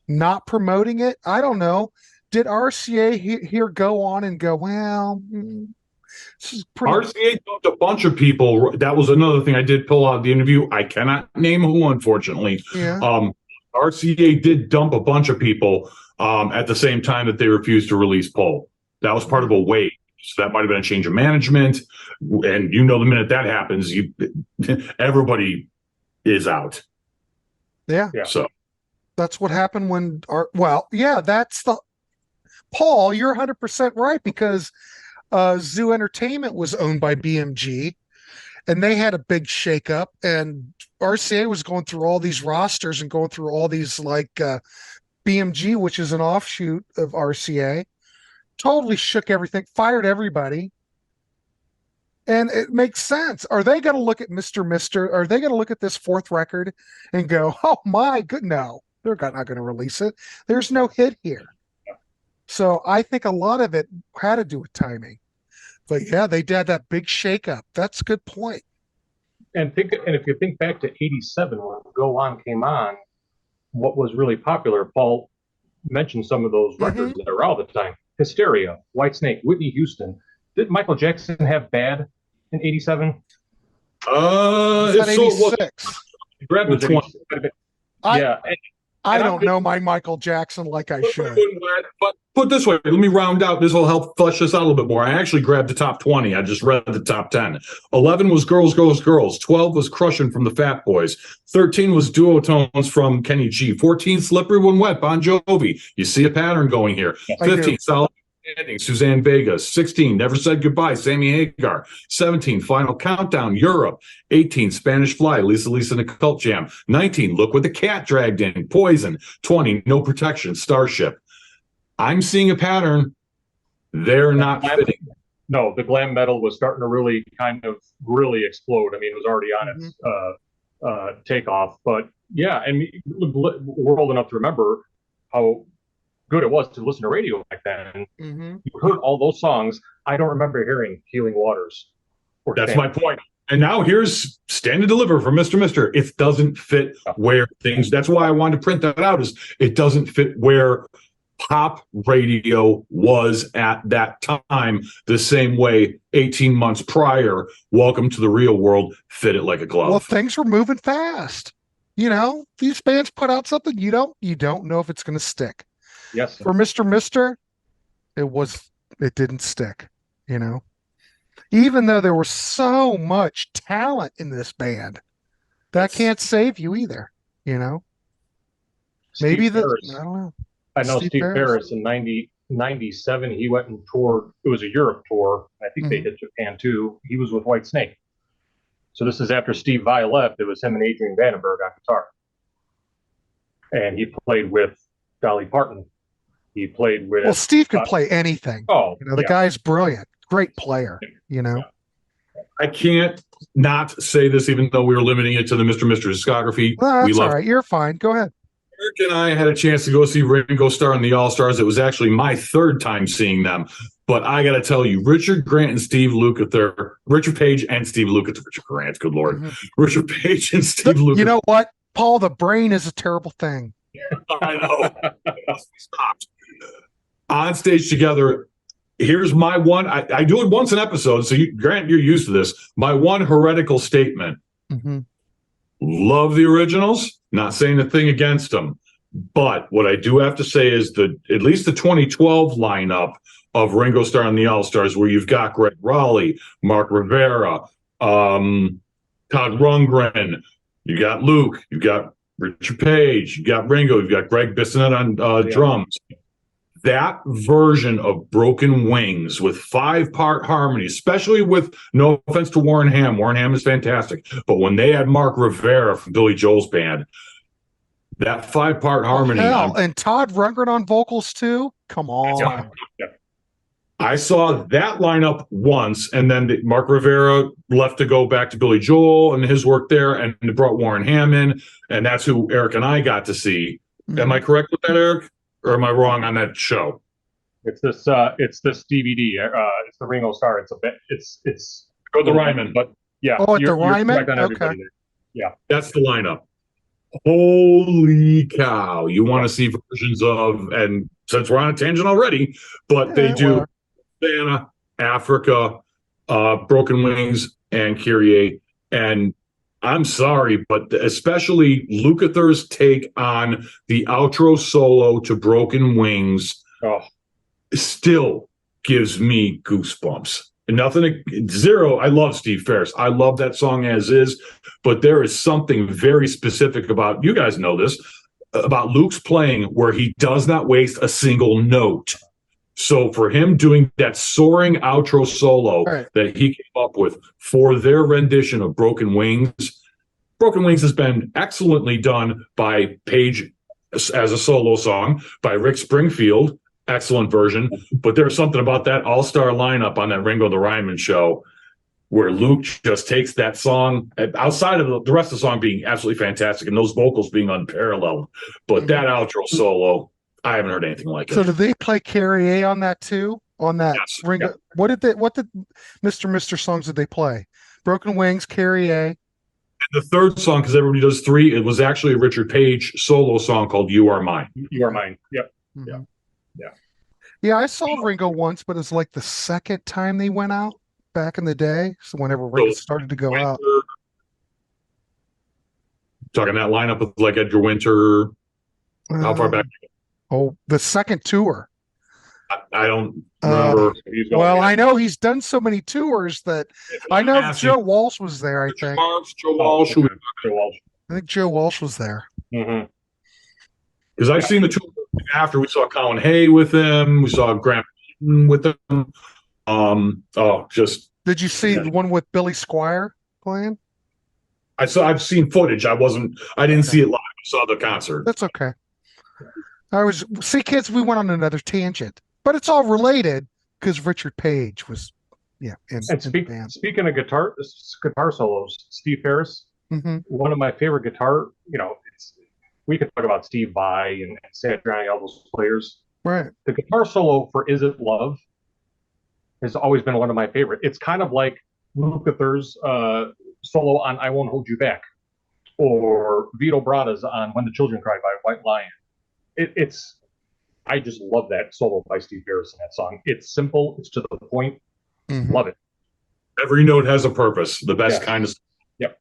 not promoting it. I don't know. Did RCA here go on and go, well, this is pretty... RCA dumped a bunch of people. That was another thing I did pull out of the interview. I cannot name who, unfortunately. Yeah. RCA did dump a bunch of people at the same time that they refused to release Pole. That was part of a wave. So that might have been a change of management. And the minute that happens, everybody is out. Yeah. So that's what happened when that's the Paul, you're 100% right, because Zoo Entertainment was owned by BMG and they had a big shakeup, and RCA was going through all these rosters and going through all these BMG, which is an offshoot of RCA, totally shook everything, fired everybody. And it makes sense. Are they going to look at Mr. Mister? Are they going to look at this fourth record and go, oh my good, no, they're not going to release it. There's no hit here. So I think a lot of it had to do with timing. But yeah, they did that big shakeup. That's a good point. And if you think back to '87 when Go On came on, what was really popular? Paul mentioned some of those records that are out at the time: Hysteria, Whitesnake, Whitney Houston. Did Michael Jackson have Bad in '87? It's 86. Grab the 20. I don't know my Michael Jackson like I should. But put this way, let me round out. This will help flesh this out a little bit more. I actually grabbed the top 20. I just read the top 10. 11 was Girls, Girls, Girls. 12 was Crushin' from the Fat Boys. 13 was Duotones from Kenny G. 14, Slippery When Wet, Bon Jovi. You see a pattern going here. 15, Solid Landing, Suzanne Vega. 16, Never Said Goodbye, Sammy Hagar. 17, Final Countdown, Europe. 18, Spanish Fly, Lisa Lisa and the Cult Jam. 19, Look What the Cat Dragged In, Poison. 20, No Protection, Starship. I'm seeing a pattern. They're not fitting. No, the glam metal was starting to really explode. I mean, it was already on its takeoff. But yeah, and we're old enough to remember how good it was to listen to radio back then. You heard all those songs. I don't remember hearing Healing Waters. That's my point. And now here's Stand and Deliver from Mr. Mister. It doesn't fit where things. That's why I wanted to print that out. Is it doesn't fit where pop radio was at that time, the same way 18 months prior, Welcome to the Real World fit it like a glove. Well, things were moving fast. You know, these bands put out something you don't know if it's going to stick. Yes. For Mr. Mister, it didn't stick, you know. Even though there was so much talent in this band, that can't save you either, you know. Maybe I don't know. I know Steve Ferris in 97, he went and toured. It was a Europe tour. I think they hit Japan too. He was with White Snake. So this is after Steve Vai left. It was him and Adrian Vandenberg on guitar. And he played with Dolly Parton. He played with... Well, Steve can play anything. Oh, you know, the guy's brilliant. Great player, you know. I can't not say this, even though we were limiting it to the Mr. Mister discography. Well, that's all right. You're fine. Go ahead. Eric and I had a chance to go see Ringo Starr and the All-Stars. It was actually my third time seeing them. But I got to tell you, Richard Page and Steve Lukather, Richard Grant, good Lord. Richard Page and Steve Lukather. You know what? Paul, the brain is a terrible thing. I know. It must be stopped. On stage together, here's my one. I do it once an episode, so Grant, you're used to this. My one heretical statement. Love the originals, not saying a thing against them. But what I do have to say is at least the 2012 lineup of Ringo Starr and the All-Stars, where you've got Greg Raleigh, Mark Rivera, Todd Rundgren, you got Luke, you've got Richard Page, you got Ringo, you've got Greg Bissonette on drums. That version of Broken Wings with 5-part harmony, especially with, no offense to Warren Ham. Warren Ham is fantastic. But when they had Mark Rivera from Billy Joel's band, that 5-part harmony. And Todd Rundgren on vocals too? Come on. I saw that lineup once, and then Mark Rivera left to go back to Billy Joel and his work there, and brought Warren Ham in, and that's who Eric and I got to see. Am I correct with that, Eric? Or am I wrong on that show? It's this DVD. It's the Ringo Starr. It's Go the Ryman. But yeah. Oh, the Ryman? Okay. Yeah. That's the lineup. Holy cow. You want to see versions of, and since we're on a tangent already, but they do Savannah, Africa, Broken Wings, and Kyrie. And I'm sorry, but especially Lukather's take on the outro solo to Broken Wings still gives me goosebumps. Nothing, zero. I love Steve Ferris. I love that song as is, but there is something very specific about, you guys know this, about Luke's playing where he does not waste a single note. So for him doing that soaring outro solo that he came up with for their rendition of Broken Wings has been excellently done by Page as a solo song, by Rick Springfield, excellent version. But there's something about that all-star lineup on that Ringo the Ryman show where Luke just takes that song, outside of the rest of the song being absolutely fantastic and those vocals being unparalleled. But that outro solo, I haven't heard anything like it. So did they play Carrie A on that too? On that Ringo? Yeah. What did Mr. Mister songs did they play? Broken Wings, Carrie A. And the third song, because everybody does 3, it was actually a Richard Page solo song called You Are Mine. You Are Mine. Yep. Mm-hmm. Yeah, I saw Ringo once, but it's like the second time they went out back in the day. So whenever Ringo started to go out. Talking that lineup with like Edgar Winter, How far back? The second tour. I don't remember. Well, I know he's done so many tours that I know Joe Walsh was there. I think Joe Walsh. Joe Walsh. I think Joe Walsh was there. Because I've seen the tour after. We saw Colin Hay with him. We saw Grant with him. Did you see the one with Billy Squire playing? I've seen footage. I didn't see it live. I saw the concert. That's okay. Kids, we went on another tangent, but it's all related because Richard Page was, in the band. Speaking of guitar solos, Steve Ferris, one of my favorite guitar, we could talk about Steve Vai and Satriani, all those players. Right. The guitar solo for Is It Love has always been one of my favorite. It's kind of like Lukather's solo on I Won't Hold You Back, or Vito Bratta's on When the Children Cry by White Lion. I just love that solo by Steve Ferris in that song. It's simple, it's to the point. Love it. Every note has a purpose. The best kind of. Yep.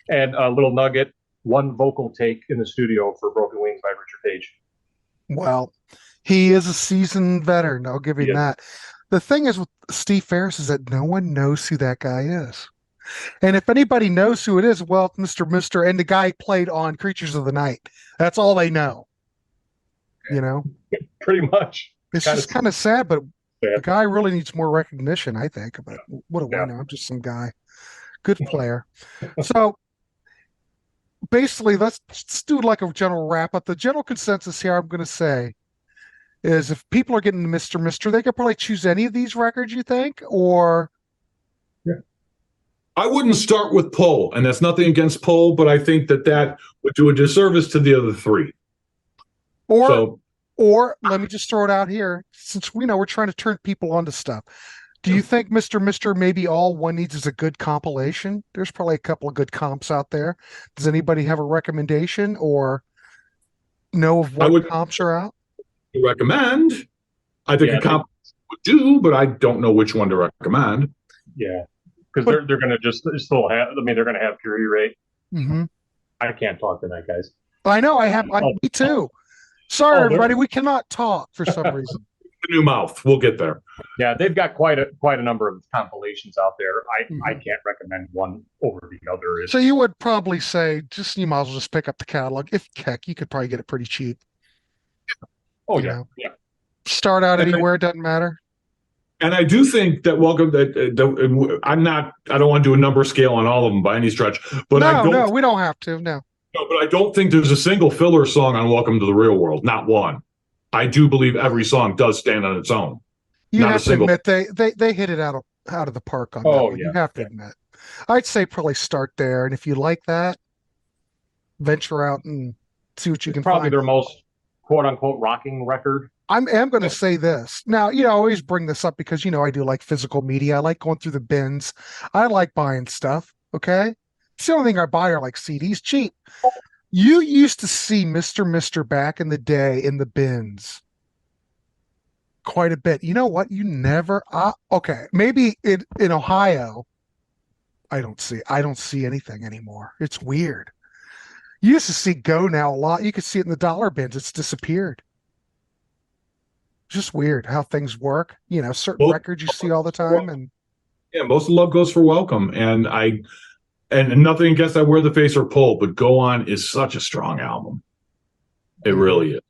And a little nugget: one vocal take in the studio for Broken Wings by Richard Page. Well, he is a seasoned veteran. I'll give him that. The thing is with Steve Ferris is that no one knows who that guy is. And if anybody knows who it is, well, Mr. Mister and the guy played on Creatures of the Night. That's all they know. Pretty much. It's just kind of sad, but the guy really needs more recognition, I think. But what do I know? I'm just some guy. Good player. So basically, let's do like a general wrap up. The general consensus here, I'm going to say, is if people are getting Mr. Mister, they could probably choose any of these records, you think? Or I wouldn't start with Pull, and that's nothing against Pull, but I think that would do a disservice to the other three. Or let me just throw it out here, since we're trying to turn people onto stuff. Do you think Mr. Mister maybe all one needs is a good compilation? There's probably a couple of good comps out there. Does anybody have a recommendation or know of what comps are out? Recommend. I think a comp would do, but I don't know which one to recommend. Yeah, because they're going to just still have. I mean, they're going to have purity rate. I can't talk tonight, guys. I know. Me too. Sorry, everybody. We cannot talk for some reason. The new mouth. We'll get there. Yeah, they've got quite a number of compilations out there. I can't recommend one over the other. So you would probably say you might as well just pick up the catalog. If heck, you could probably get it pretty cheap. Oh yeah. Start out anywhere, it doesn't matter. And I do think that I don't want to do a number scale on all of them by any stretch, but no, we don't have to. No, but I don't think there's a single filler song on Welcome to the Real World. Not one. I do believe every song does stand on its own. You have to admit they hit it out of the park on that one. You have to admit. I'd say probably start there, and if you like that, venture out and see what you can find. Probably their most quote-unquote rocking record. I am going to say this. Now, I always bring this up because, I do like physical media. I like going through the bins. I like buying stuff, okay? It's the only thing I buy are like CDs, cheap. You used to see Mr. Mister back in the day in the bins quite a bit. You know what? You never okay, maybe in Ohio, I don't see anything anymore. It's weird. You used to see Go Now a lot. You could see it in the dollar bins. It's disappeared. Just weird how things work. Certain records you see all the time. And most of Love Goes for Welcome. And nothing against I Wear the Face or Pull, but Go On is such a strong album. It really is.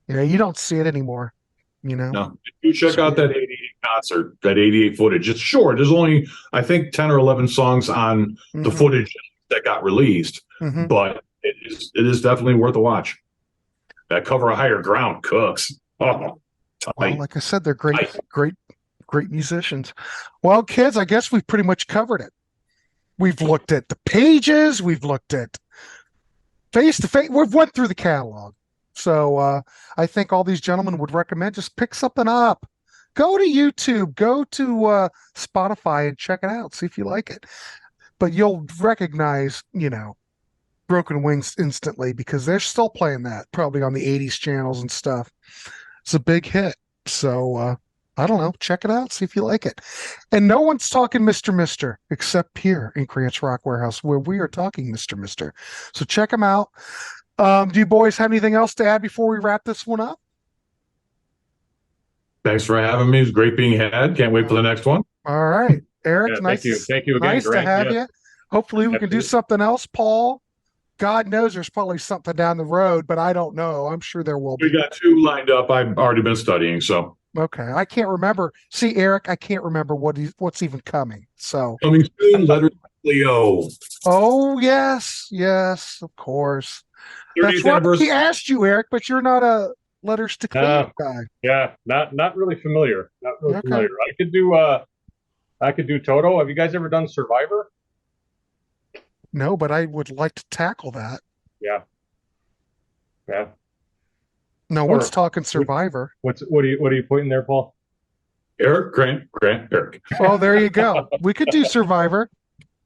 Yeah, you don't see it anymore. No. You check out that 88 concert, that 88 footage. It's short. There's only, I think, 10 or 11 songs on the footage that got released. But it is definitely worth a watch. That cover of Higher Ground cooks. Oh, well, like I said, they're great musicians. Well, kids, I guess we've pretty much covered it. We've looked at the pages. We've looked at face to face. We've went through the catalog. So I think all these gentlemen would recommend just pick something up. Go to YouTube. Go to Spotify and check it out. See if you like it. But you'll recognize, Broken Wings instantly because they're still playing that probably on the 80s channels and stuff. It's a big hit. So I don't know. Check it out. See if you like it. And no one's talking Mr. Mister except here in Grant's Rock Warehouse where we are talking Mr. Mister. So check them out. Do you boys have anything else to add before we wrap this one up? Thanks for having me. It's great being had. Can't wait for the next one. All right, Eric. Yeah, nice. Thank you again, Nice Grant. to have Yes. you. Hopefully, we can do Absolutely. something else, Paul. God knows there's probably something down the road, but I don't know. I'm sure there will We be. got 2 lined up. I've already been studying, so Okay, I can't remember. See, Eric, I can't remember what's even coming. So, coming soon. Letters Leo. oh yes, of course. 30th That's what anniversary. he asked you, Eric, but you're not a letters to Cleo guy. Yeah, not really familiar. Not really Okay. familiar. I could do Toto. Have you guys ever done Survivor? No, but I would like to tackle that. Yeah. No one's talking Survivor. What are you putting there, Paul? Eric, Grant, Eric. Oh, there you go. We could do Survivor.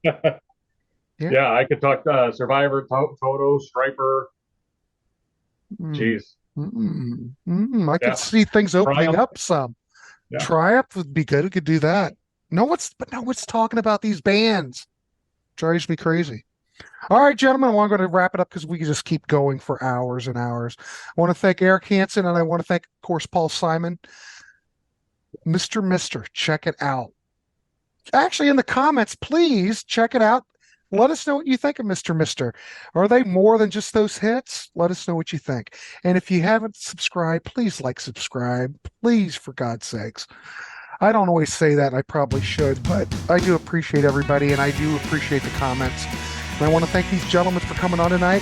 Yeah, I could talk Survivor, Toto, Striper. Mm. Jeez. I could see things opening Triumph. up some. Yeah. Triumph would be good. We could do that. No one's talking about these bands. Drives me crazy. All right, gentlemen, well, I'm going to wrap it up because we can just keep going for hours and hours. I want to thank Eric Hansen, and I want to thank, of course, Paul Simon. Mr. Check it out. Actually, in the comments, please check it out. Let us know what you think of Mr. Are they more than just those hits? Let us know what you think. And if you haven't subscribed, please subscribe. Please, for God's sakes. I don't always say that. I probably should, but I do appreciate everybody, and I do appreciate the comments. And I want to thank these gentlemen for coming on tonight.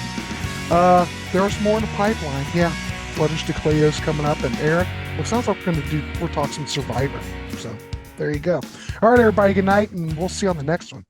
There's more in the pipeline. Yeah, Letters to Cleo's coming up, and Eric, it sounds like we're talking some Survivor. So there you go. All right, everybody, good night, and we'll see you on the next one.